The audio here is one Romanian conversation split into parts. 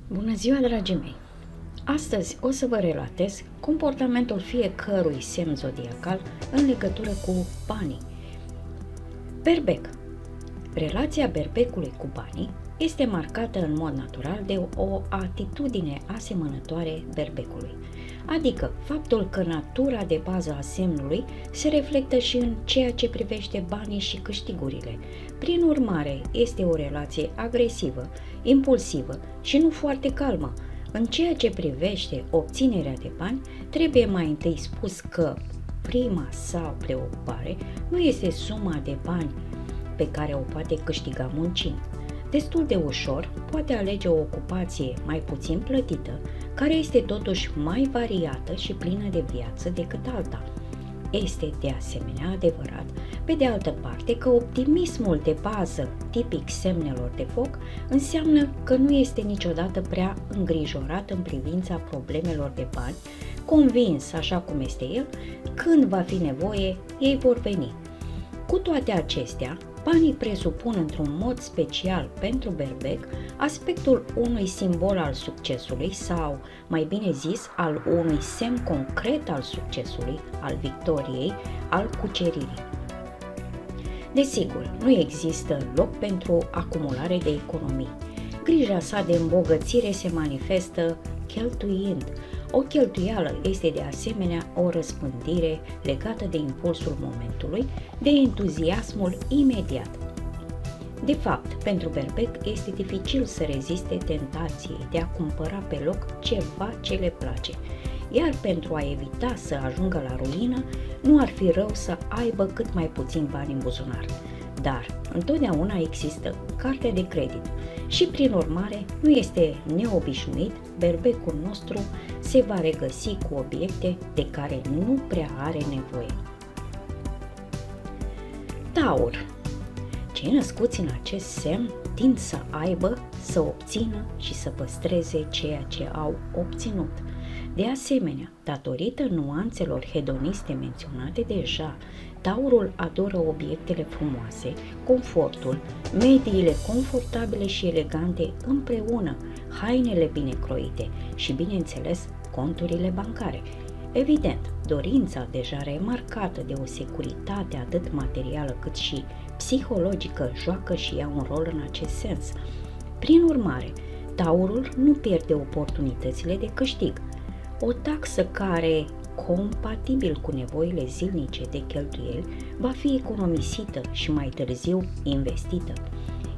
Bună ziua, dragii mei! Astăzi o să vă relatez comportamentul fiecărui semn zodiacal în legătură cu banii. Berbec. Relația berbecului cu banii este marcată în mod natural de o atitudine asemănătoare berbecului, adică faptul că natura de bază a semnului se reflectă și în ceea ce privește banii și câștigurile. Prin urmare, este o relație agresivă, impulsivă și nu foarte calmă. În ceea ce privește obținerea de bani, trebuie mai întâi spus că prima sa preocupare nu este suma de bani pe care o poate câștiga muncind. Destul de ușor poate alege o ocupație mai puțin plătită, care este totuși mai variată și plină de viață decât alta. Este de asemenea adevărat, pe de altă parte, că optimismul de bază tipic semnelor de foc înseamnă că nu este niciodată prea îngrijorat în privința problemelor de bani, convins, așa cum este el, când va fi nevoie, ei vor veni. Cu toate acestea, banii presupun într-un mod special pentru berbec aspectul unui simbol al succesului sau, mai bine zis, al unui semn concret al succesului, al victoriei, al cuceririi. Desigur, nu există loc pentru acumulare de economii. Grija sa de îmbogățire se manifestă cheltuind. O cheltuială este de asemenea o răspândire legată de impulsul momentului, de entuziasmul imediat. De fapt, pentru berbec este dificil să reziste tentației de a cumpăra pe loc ceva ce le place, iar pentru a evita să ajungă la ruină, nu ar fi rău să aibă cât mai puțin bani în buzunar. Dar întotdeauna există carte de credit și, prin urmare, nu este neobișnuit, berbecul nostru se va regăsi cu obiecte de care nu prea are nevoie. Taur. Cei născuți în acest semn tind să aibă, să obțină și să păstreze ceea ce au obținut. De asemenea, datorită nuanțelor hedoniste menționate deja, Taurul adoră obiectele frumoase, confortul, mediile confortabile și elegante împreună, hainele bine croite și, bineînțeles, conturile bancare. Evident, dorința deja remarcată de o securitate atât materială cât și psihologică joacă și ea un rol în acest sens. Prin urmare, Taurul nu pierde oportunitățile de câștig. O taxă care, compatibil cu nevoile zilnice de cheltuieli, va fi economisită și mai târziu investită.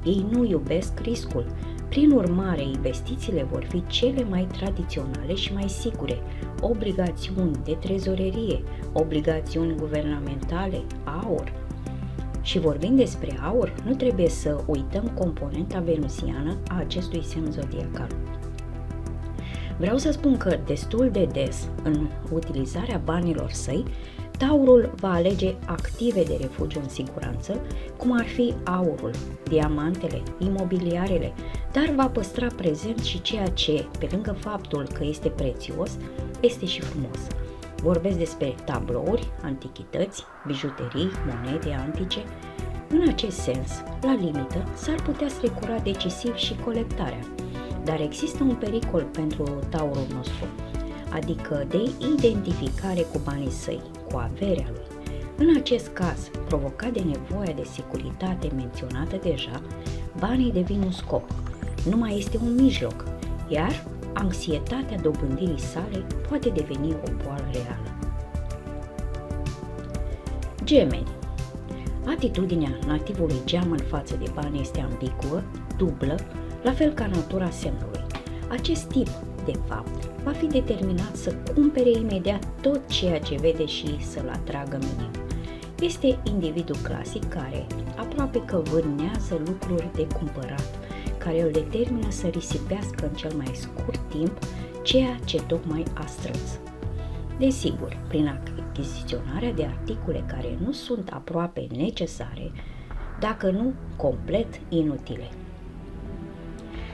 Ei nu iubesc riscul, prin urmare investițiile vor fi cele mai tradiționale și mai sigure, obligațiuni de trezorerie, obligațiuni guvernamentale, aur. Și vorbind despre aur, nu trebuie să uităm componenta venusiană a acestui semn zodiacal. Vreau să spun că destul de des, în utilizarea banilor săi, Taurul va alege active de refugiu în siguranță, cum ar fi aurul, diamantele, imobiliarele, dar va păstra prezent și ceea ce, pe lângă faptul că este prețios, este și frumos. Vorbesc despre tablouri, antichități, bijuterii, monede antice. În acest sens, la limită, s-ar putea strecura decisiv și colectarea. Dar există un pericol pentru Taurul nostru, adică de identificare cu banii săi, cu averea lui. În acest caz, provocat de nevoia de securitate menționată deja, banii devin un scop, nu mai este un mijloc, iar anxietatea dobândirii sale poate deveni o boală reală. Gemeni. Atitudinea nativului geamăn față de bani este ambiguă, dublă, la fel ca natura semnului. Acest tip, de fapt, va fi determinat să cumpere imediat tot ceea ce vede și să-l atragă minim. Este individul clasic care aproape că vânează lucruri de cumpărat, care îl determină să risipească în cel mai scurt timp ceea ce tocmai a strâns. Desigur, prin achiziționarea de articole care nu sunt aproape necesare, dacă nu complet inutile.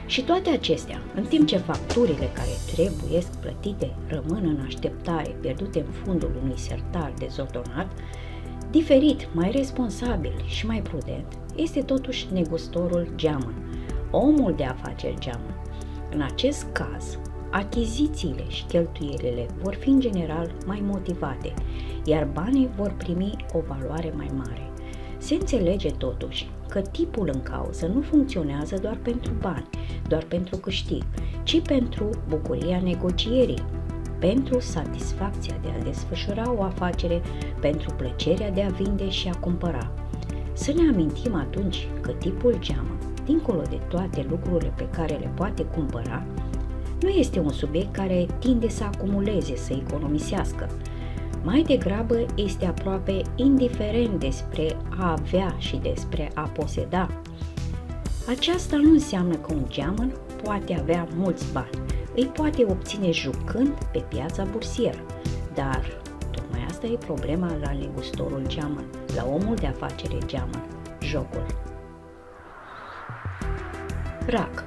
Și toate acestea, în timp ce facturile care trebuie plătite rămân în așteptare, pierdute în fundul unui sertar dezordonat, diferit, mai responsabil și mai prudent, este totuși negustorul geamăn, omul de afaceri geamăn. În acest caz, achizițiile și cheltuielile vor fi în general mai motivate, iar banii vor primi o valoare mai mare. Se înțelege totuși că tipul în cauză nu funcționează doar pentru bani, doar pentru câștig, ci pentru bucuria negocierii, pentru satisfacția de a desfășura o afacere, pentru plăcerea de a vinde și a cumpăra. Să ne amintim atunci că tipul geamăn, dincolo de toate lucrurile pe care le poate cumpăra, nu este un subiect care tinde să acumuleze, să economisească. Mai degrabă este aproape indiferent despre a avea și despre a poseda. Aceasta nu înseamnă că un geamăn poate avea mulți bani, îi poate obține jucând pe piața bursieră, dar tocmai asta e problema la negustorul geamăn, la omul de afacere geamăn, jocul. Rac.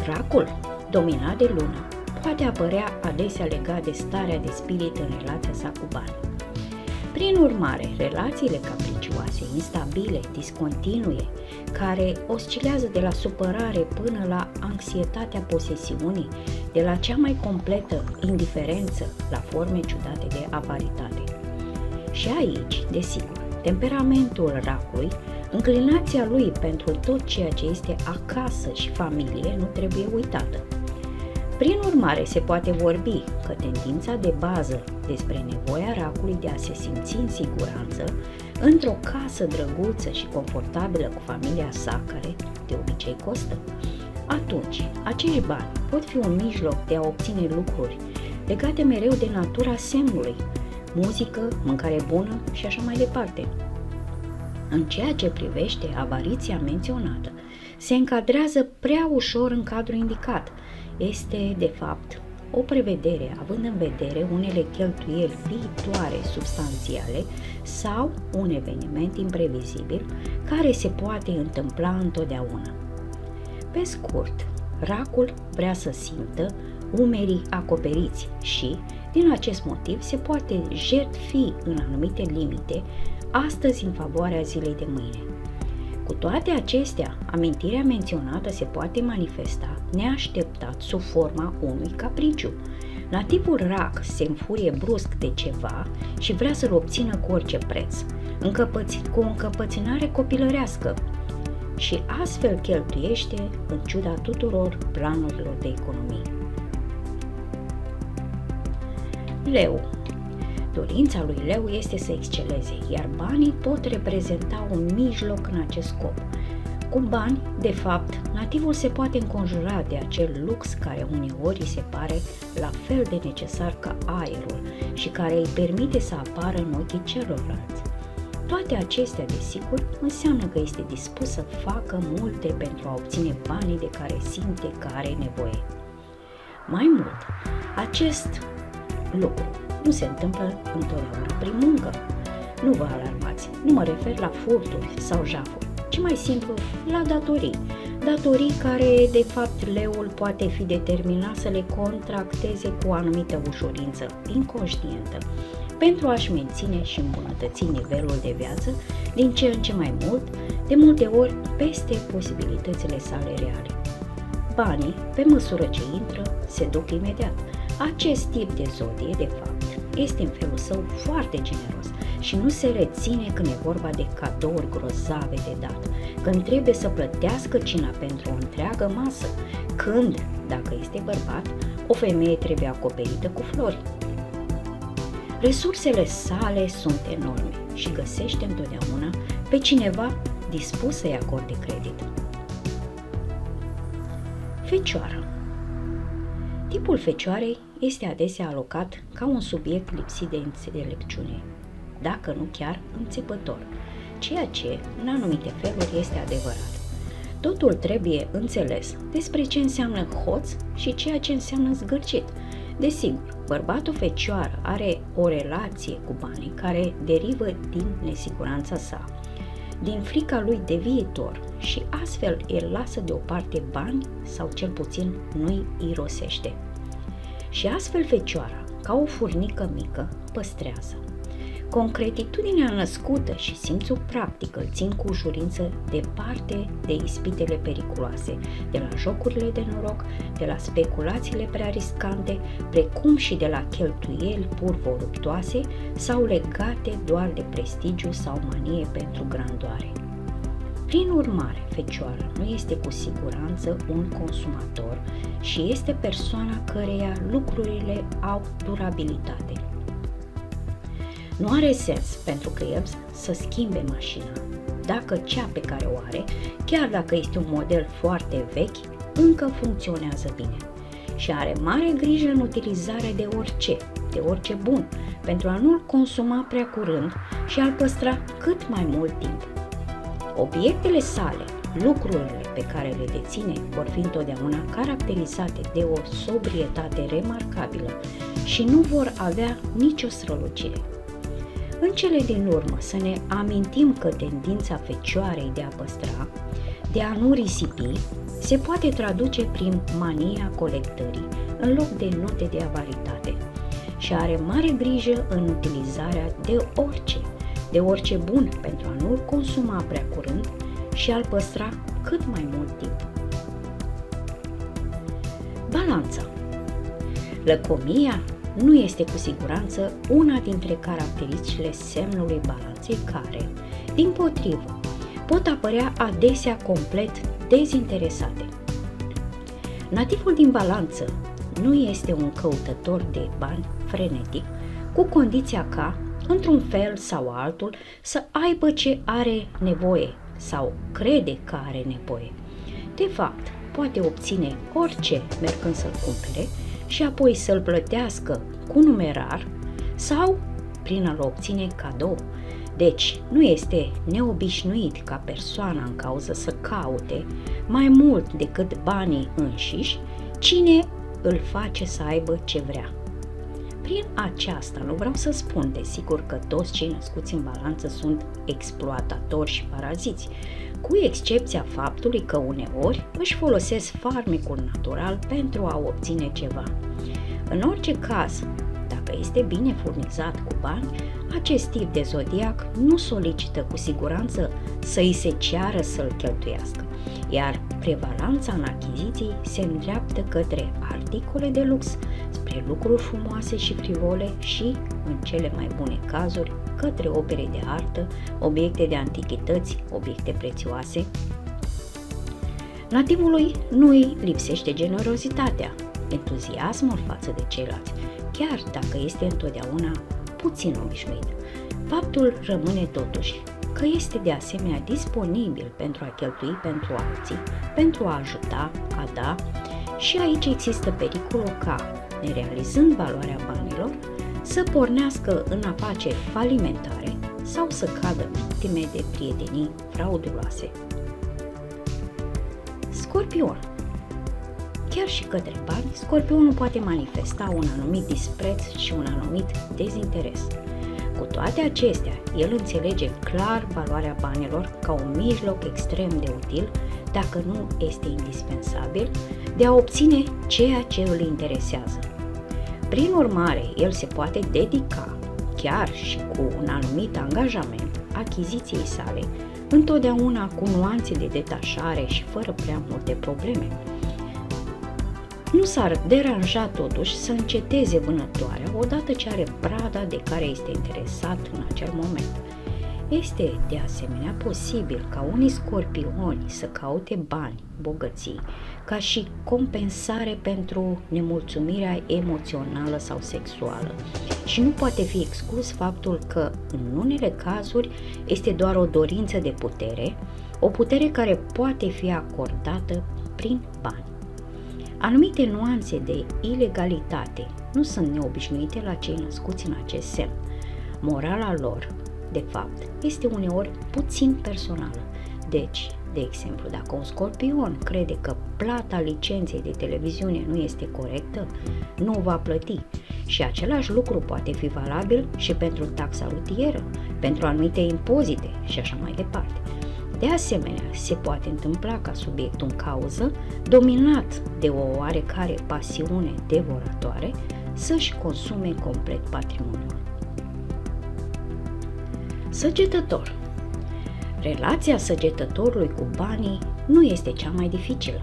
Racul, dominat de lună, poate apărea adesea legat de starea de spirit în relația sa cu bani. Prin urmare, relațiile capricioase, instabile, discontinue, care oscilează de la supărare până la anxietatea posesiunii, de la cea mai completă indiferență la forme ciudate de avaritate. Și aici, desigur, temperamentul racului, înclinația lui pentru tot ceea ce este acasă și familie nu trebuie uitată. Prin urmare, se poate vorbi că tendința de bază despre nevoia racului de a se simți în siguranță într-o casă drăguță și confortabilă cu familia sa, care de obicei costă. Atunci, acești bani pot fi un mijloc de a obține lucruri legate mereu de natura semnului, muzică, mâncare bună și așa mai departe. În ceea ce privește avariția menționată, se încadrează prea ușor în cadrul indicat. Este, de fapt, o prevedere având în vedere unele cheltuieli viitoare substanțiale sau un eveniment imprevizibil care se poate întâmpla întotdeauna. Pe scurt, racul vrea să simtă umerii acoperiți și, din acest motiv, se poate jertfi în anumite limite, astăzi în favoarea zilei de mâine. Cu toate acestea, amintirea menționată se poate manifesta neașteptat sub forma unui capriciu. La tipul rac se înfurie brusc de ceva și vrea să-l obțină cu orice preț, cu o încăpățânare copilărească și astfel cheltuiește în ciuda tuturor planurilor de economie. Leu. Dorința lui Leu este să exceleze, iar banii pot reprezenta un mijloc în acest scop. Cu bani, de fapt, nativul se poate înconjura de acel lux care uneori îi se pare la fel de necesar ca aerul și care îi permite să apară în ochii celorlalți. Toate acestea, desigur, înseamnă că este dispus să facă multe pentru a obține banii de care simte că are nevoie. Mai mult, acest lucru nu se întâmplă întotdeauna prin muncă. Nu vă alarmați, nu mă refer la furturi sau jafuri, ci mai simplu la datorii. Datorii care, de fapt, leul poate fi determinat să le contracteze cu o anumită ușurință inconștientă pentru a-și menține și îmbunătăți nivelul de viață din ce în ce mai mult, de multe ori peste posibilitățile sale reale. Banii, pe măsură ce intră, se duc imediat. Acest tip de zodie, de fapt, este în felul său foarte generos și nu se reține când e vorba de cadouri grozave de dat, când trebuie să plătească cina pentru o întreagă masă, când, dacă este bărbat, o femeie trebuie acoperită cu flori. Resursele sale sunt enorme și găsește întotdeauna pe cineva dispus să-i acorde credit. Fecioară. Tipul fecioarei este adesea alocat ca un subiect lipsit de înțelepciune, dacă nu chiar înțepător, ceea ce, în anumite feluri, este adevărat. Totul trebuie înțeles despre ce înseamnă hoț și ceea ce înseamnă zgârcit. Desigur, bărbatul fecioară are o relație cu banii care derivă din nesiguranța sa. din frica lui de viitor și astfel el lasă deoparte bani sau cel puțin nu-i irosește. Și astfel Fecioara, ca o furnică mică, păstrează. Concretitudinea născută și simțul practic îl țin cu ușurință departe de ispitele periculoase, de la jocurile de noroc, de la speculațiile prea riscante, precum și de la cheltuieli pur voluptoase sau legate doar de prestigiu sau manie pentru grandoare. Prin urmare, Fecioara nu este cu siguranță un consumator și este persoana căreia lucrurile au durabilitate. Nu are sens pentru că el să schimbe mașina, dacă cea pe care o are, chiar dacă este un model foarte vechi, încă funcționează bine. Și are mare grijă în utilizarea de orice bun, pentru a nu-l consuma prea curând și a-l păstra cât mai mult timp. Obiectele sale, lucrurile pe care le deține, vor fi întotdeauna caracterizate de o sobrietate remarcabilă și nu vor avea nicio strălucire. În cele din urmă, să ne amintim că tendința Fecioarei de a păstra, de a nu risipi, se poate traduce prin mania colectării, în loc de note de avaritate, și are mare grijă în utilizarea de orice bun pentru a nu-l consuma prea curând și a-l păstra cât mai mult timp. Balanța. Lăcomia nu este cu siguranță una dintre caracteristicile semnului balanței care, dimpotrivă, pot apărea adesea complet dezinteresate. Nativul din balanță nu este un căutător de bani frenetic, cu condiția ca, într-un fel sau altul, să aibă ce are nevoie sau crede că are nevoie. De fapt, poate obține orice mergând să-l cumpere și apoi să-l plătească cu numerar sau prin a-l obține cadou. Deci, nu este neobișnuit ca persoana în cauză să caute mai mult decât banii înșiși cine îl face să aibă ce vrea. Prin aceasta nu vreau să spun, desigur, că toți cei născuți în balanță sunt exploatatori și paraziți, cu excepția faptului că uneori își folosesc farmecul natural pentru a obține ceva. În orice caz, dacă este bine furnizat cu bani, acest tip de zodiac nu solicită cu siguranță să îi se ceară să-l cheltuiască, iar prevalența în achiziții se îndreaptă către articole de lux, spre lucruri frumoase și frivole și, în cele mai bune cazuri, către opere de artă, obiecte de antichități, obiecte prețioase. Nativului nu îi lipsește generozitatea, entuziasmul față de ceilalți, chiar dacă este întotdeauna puțin obișnuit. Faptul rămâne totuși că este de asemenea disponibil pentru a cheltui pentru alții, pentru a ajuta, a da, și aici există pericolul ca, nerealizând valoarea banilor, să pornească în afaceri falimentare sau să cadă victime de prietenii frauduloase. Scorpion. Chiar și către bani, Scorpionul poate manifesta un anumit dispreț și un anumit dezinteres. Cu toate acestea, el înțelege clar valoarea banilor ca un mijloc extrem de util, dacă nu este indispensabil, de a obține ceea ce îl interesează. Prin urmare, el se poate dedica, chiar și cu un anumit angajament, achiziției sale, întotdeauna cu nuanțe de detașare și fără prea multe probleme. Nu s-ar deranja totuși să înceteze vânătoarea odată ce are prada de care este interesat în acel moment. Este de asemenea posibil ca unii scorpioni să caute bani, bogății, ca și compensare pentru nemulțumirea emoțională sau sexuală și nu poate fi exclus faptul că în unele cazuri este doar o dorință de putere, o putere care poate fi acordată prin bani. Anumite nuanțe de ilegalitate nu sunt neobișnuite la cei născuți în acest semn. Morala lor, de fapt, este uneori puțin personală. Deci, de exemplu, dacă un scorpion crede că plata licenței de televiziune nu este corectă, nu va plăti. Și același lucru poate fi valabil și pentru taxa rutieră, pentru anumite impozite și așa mai departe. De asemenea, se poate întâmpla ca subiectul în cauză, dominat de o oarecare pasiune devoratoare, să-și consume complet patrimoniul. Săgetător. Relația săgetătorului cu banii nu este cea mai dificilă.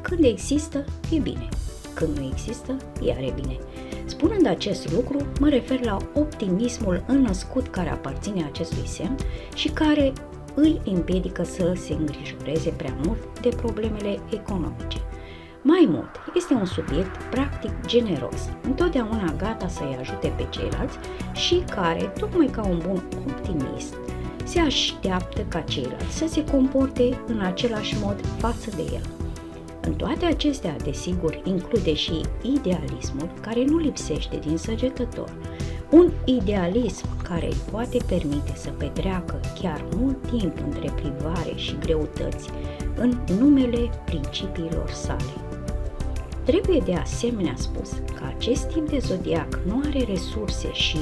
Când există, e bine. Când nu există, iar e bine. Spunând acest lucru, mă refer la optimismul înnăscut care aparține acestui semn și care îi împiedică să se îngrijoreze prea mult de problemele economice. Mai mult, este un subiect practic generos, întotdeauna gata să-i ajute pe ceilalți și care, tocmai ca un bun optimist, se așteaptă ca ceilalți să se comporte în același mod față de el. În toate acestea, desigur, include și idealismul care nu lipsește din săgetător, un idealism care îi poate permite să petreacă chiar mult timp între privare și greutăți în numele principiilor sale. Trebuie de asemenea spus că acest tip de zodiac nu are resurse și,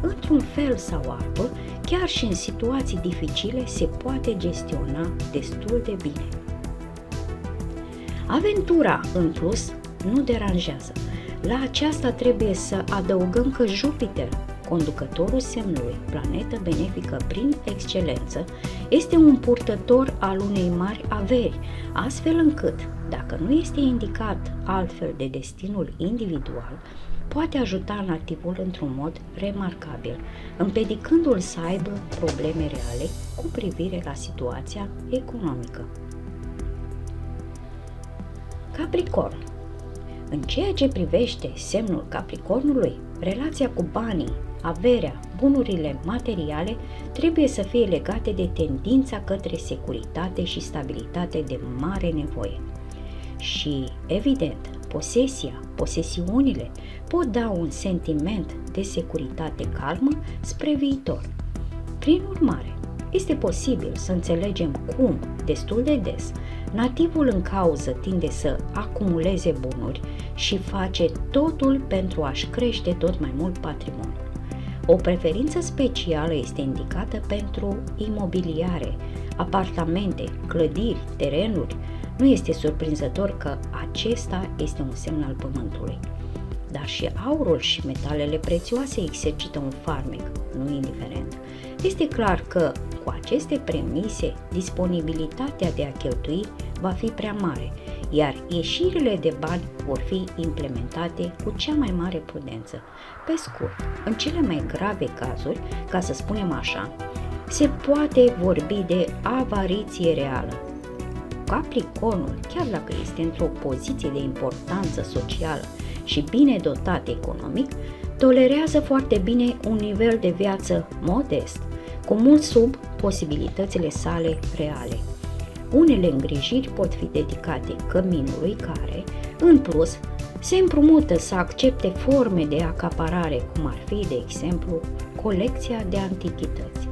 într-un fel sau altul, chiar și în situații dificile se poate gestiona destul de bine. Aventura, în plus, nu deranjează. La aceasta trebuie să adăugăm că Jupiter, conducătorul semnului, planetă benefică prin excelență, este un purtător al unei mari averi, astfel încât, dacă nu este indicat altfel de destinul individual, poate ajuta nativul într-un mod remarcabil, împiedicându-l să aibă probleme reale cu privire la situația economică. Capricorn. În ceea ce privește semnul Capricornului, relația cu banii, averea, bunurile materiale trebuie să fie legate de tendința către securitate și stabilitate de mare nevoie. Și, evident, posesiunile pot da un sentiment de securitate calmă spre viitor. Prin urmare, este posibil să înțelegem cum, destul de des, nativul în cauză tinde să acumuleze bunuri și face totul pentru a-și crește tot mai mult patrimoniul. O preferință specială este indicată pentru imobiliare, apartamente, clădiri, terenuri. Nu este surprinzător că acesta este un semn al pământului. Dar și aurul și metalele prețioase exercită un farmec, nu indiferent. Este clar că, cu aceste premise, disponibilitatea de a cheltui va fi prea mare, iar ieșirile de bani vor fi implementate cu cea mai mare prudență. Pe scurt, în cele mai grave cazuri, ca să spunem așa, se poate vorbi de avariție reală. Capricornul, chiar dacă este într-o poziție de importanță socială și bine dotat economic, tolerează foarte bine un nivel de viață modest, cu mult sub posibilitățile sale reale. Unele îngrijiri pot fi dedicate căminului care, în plus, se împrumută să accepte forme de acaparare, cum ar fi, de exemplu, colecția de antichități.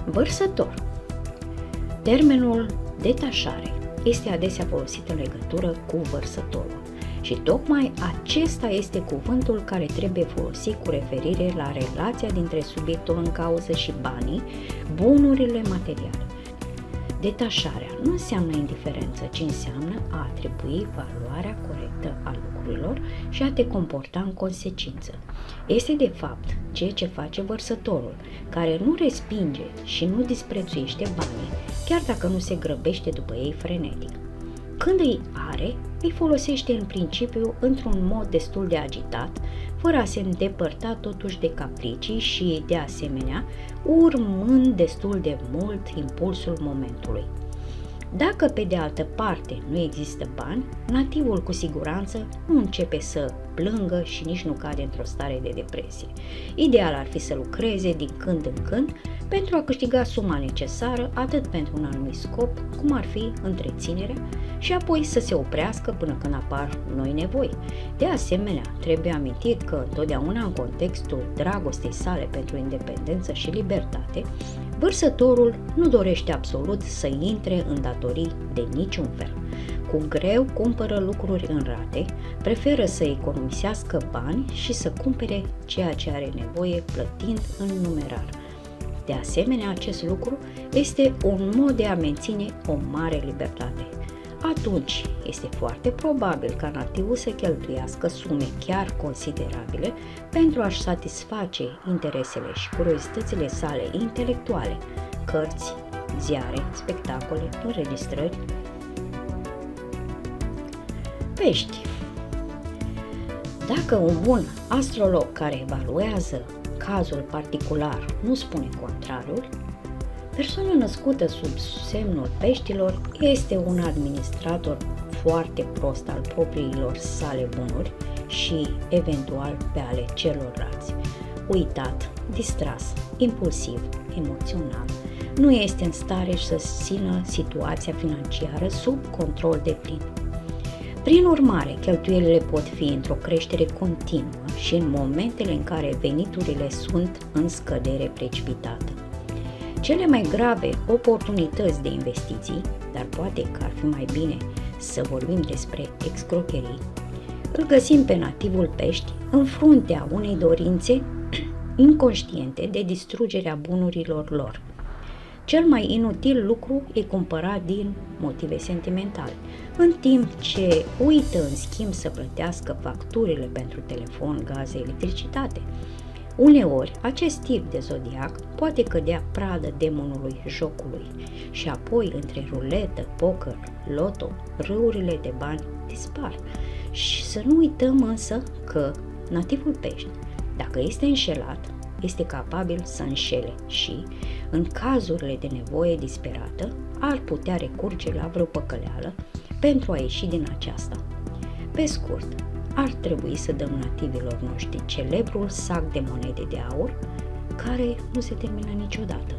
Vărsător. Termenul detașare este adesea folosit în legătură cu vărsătorul și tocmai acesta este cuvântul care trebuie folosit cu referire la relația dintre subiectul în cauză și banii, bunurile materiale. Detașarea nu înseamnă indiferență, ci înseamnă a atribui valoarea corectă a lucrurilor și a te comporta în consecință. Este de fapt ceea ce face vărsătorul, care nu respinge și nu disprețuiește banii, chiar dacă nu se grăbește după ei frenetic. Când îi are, îi folosește în principiu într-un mod destul de agitat, fără a se îndepărta totuși de capricii și, de asemenea, urmând destul de mult impulsul momentului. Dacă, pe de altă parte, nu există bani, nativul cu siguranță nu începe să plângă și nici nu cade într-o stare de depresie. Ideal ar fi să lucreze din când în când pentru a câștiga suma necesară atât pentru un anumit scop, cum ar fi întreținerea, și apoi să se oprească până când apar noi nevoi. De asemenea, trebuie amintit că întotdeauna în contextul dragostei sale pentru independență și libertate, Vărsătorul nu dorește absolut să intre în datorii de niciun fel. Cu greu cumpără lucruri în rate, preferă să economisească bani și să cumpere ceea ce are nevoie plătind în numerar. De asemenea, acest lucru este un mod de a menține o mare libertate. Atunci este foarte probabil ca nativul să cheltuiască sume chiar considerabile pentru a-și satisface interesele și curiozitățile sale intelectuale, cărți, ziare, spectacole, înregistrări. Pești. Dacă un bun astrolog care evaluează cazul particular nu spune contrariul, persoana născută sub semnul peștilor este un administrator foarte prost al propriilor sale bunuri și, eventual, pe ale celorlalți. Uitat, distras, impulsiv, emoțional, nu este în stare să țină situația financiară sub control deplin. Prin urmare, cheltuielile pot fi într-o creștere continuă și în momentele în care veniturile sunt în scădere precipitată. Cele mai grave oportunități de investiții, dar poate că ar fi mai bine să vorbim despre escrocherii, îl găsim pe nativul pești în fruntea unei dorințe inconștiente de distrugerea bunurilor lor. Cel mai inutil lucru e cumpărat din motive sentimentale, în timp ce uită în schimb să plătească facturile pentru telefon, gaze, electricitate. Uneori, acest tip de zodiac poate cădea pradă demonului jocului și apoi între ruletă, poker, loto, râurile de bani dispar. Și să nu uităm însă că nativul pești, dacă este înșelat, este capabil să înșele și, în cazurile de nevoie disperată, ar putea recurge la vreo păcăleală pentru a ieși din aceasta. Pe scurt, ar trebui să dăm nativilor noștri celebrul sac de monede de aur, care nu se termină niciodată.